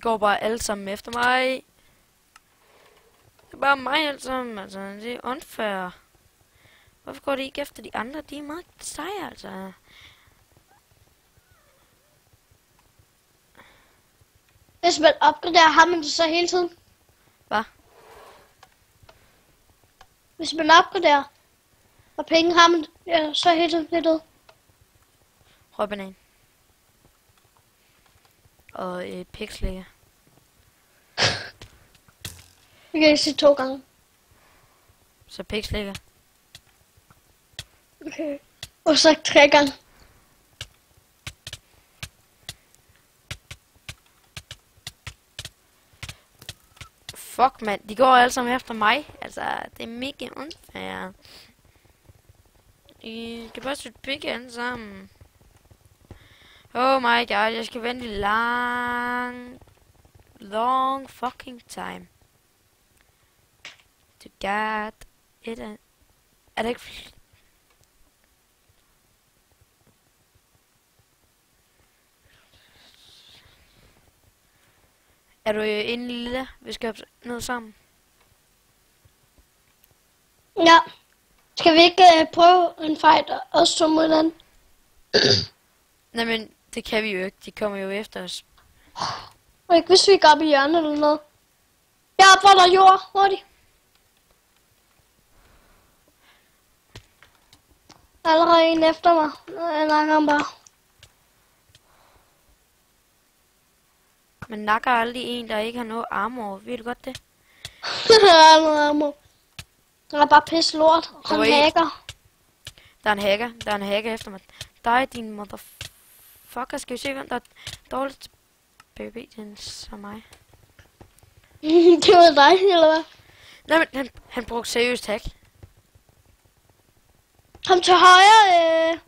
går bare alle sammen efter mig. Det er bare mig alle sammen, altså. Det er unfair. Hvorfor går de ikke efter de andre? De er meget seje, altså. Hvis man opgraderer, har man det så hele tiden? Hvad? Hvis man opgraderer, og penge har man så hele tiden det. Rødbanan. Og et pikslægger. Det kan jeg sige 2 gange. Så pikslægger. Okay. Og så 3 gange. Fuck, mand. De går alle sammen efter mig. Altså, det er mega unfair. I skal bare søge pik alle sammen. Oh my god, jeg skal vente long fucking time. To get it. Er det ikke... Er du inde lille? Vi skal ned sammen. Ja. Skal vi ikke prøve en fight også som mod den? Nej, men det kan vi jo ikke. De kommer jo efter os. Og ikke hvis vi går op i hjørnet eller noget. Jeg opfordrer jord. Hurtigt. Allerede en efter mig. Jeg nakker ham bare. Man nakker aldrig en, der ikke har noget armor. Ved du godt det? Der er noget armor. Der er bare pisse lort. Han hacker. Der er en hacker efter mig. Dig, din motherfucker. Skal vi se, hvem der er dårligt baby som mig? Det var dig, eller hvad? Nej, men han brugte seriøst hack. Kom til højre,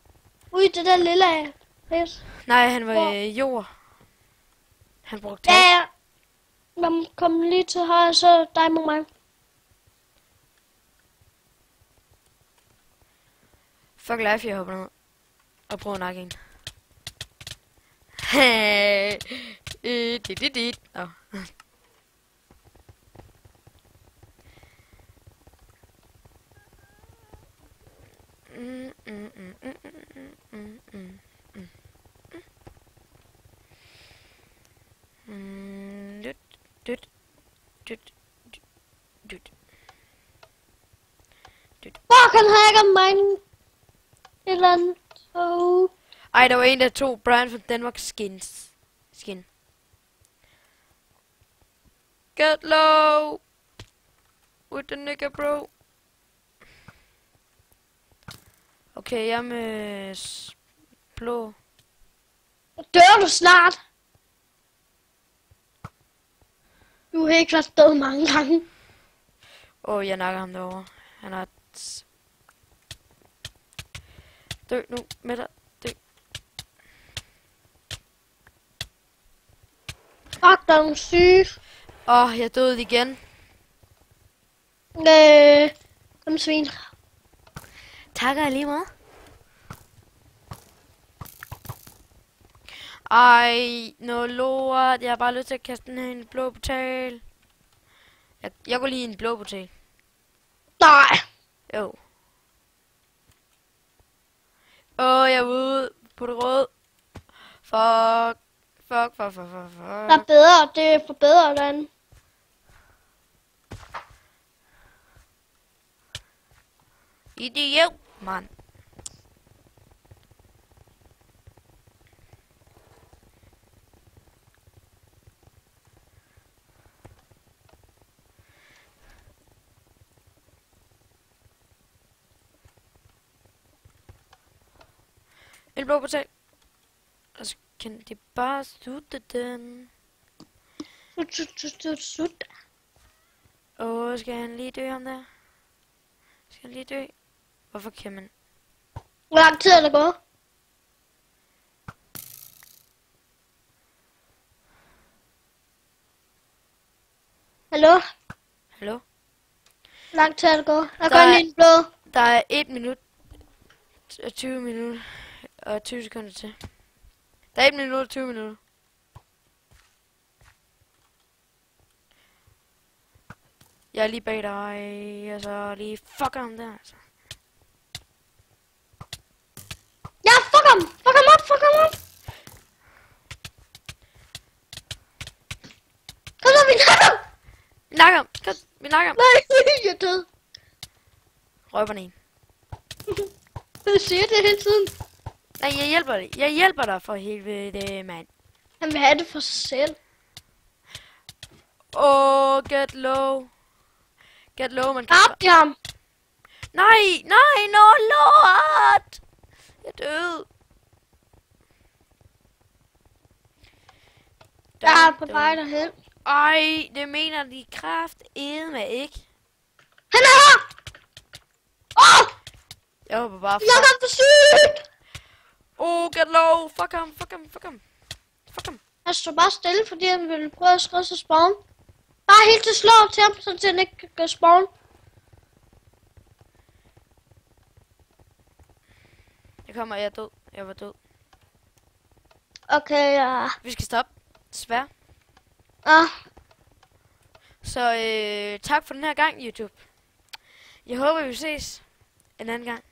ud i det der lille pis. Nej, han var jord. Han brugte hack. Ja, man kom lige til højre, så dig mod mig. Fuck life, jeg hopper ned. Og prøver at nakke en. Hey. Åh. Fuck, han hacker mig. Et eller andet. Oh. Ej, der var en, der tog Brian fra Danmark skin. Get low with the nigga, bro. Okay, jeg er med blå. Dør du snart? Du har helt klart stået mange gange. Jeg nakker ham derovre. Han har... Dø nu, med dig. Dø. Fuck, der er nogle syge. Jeg døde igen. Kom svin. Takker jeg lige meget. Ej, noget lort. Jeg har bare lyst til at kaste den her i en blå portal. Jeg går lige i en blå portal. Nej. Jo. Jeg er ude på det røde. Fuck. Der er bedre. Det er for bedre derinde. Idiot, mand. En blå portal. Og så kan de bare slutte den. Sut. Skal han lige dø ham der? Skal han lige dø? Hvorfor kan man? Hvor lang tid er der gået? Hallo? Hallo? Hvor lang tid er der gået? Der går lige en blå. Der er 1 minut og 20 minutter og 20 sekunder til. Der er 1 minut og 20 minutter. Jeg er lige bag dig, og så lige fucker ham der, altså. Ja, fuck ham! Fuck ham op! Fuck ham op! Kom så, vi nakker ham! Vi nakker ham! Kom, vi nakker ham! Nej, jeg er død. Røverne en. Jeg siger det hele tiden. Nej, jeg hjælper dig. Jeg hjælper dig for helvede, mand. Han vil have det for sig selv. Get low. Get low, man kan... Dræbte jeg ham? Nej, no, lord! Jeg er død. Jeg er på vej derhen. Ej, det mener de kraftedme ikke. Han er her! Åh! Jeg håber bare... Jeg er for sygt! Get low! Fuck ham, fuck ham, fuck ham. Fuck ham. Han står bare stille, fordi han ville prøve at skrive sig spawn. Bare helt til slå til ham, så han ikke kan gå spawn. Jeg kommer, jeg er død. Jeg var død. Okay, ja. Vi skal stoppe. Desværre. Ah, Så tak for den her gang, YouTube. Jeg håber, vi ses en anden gang.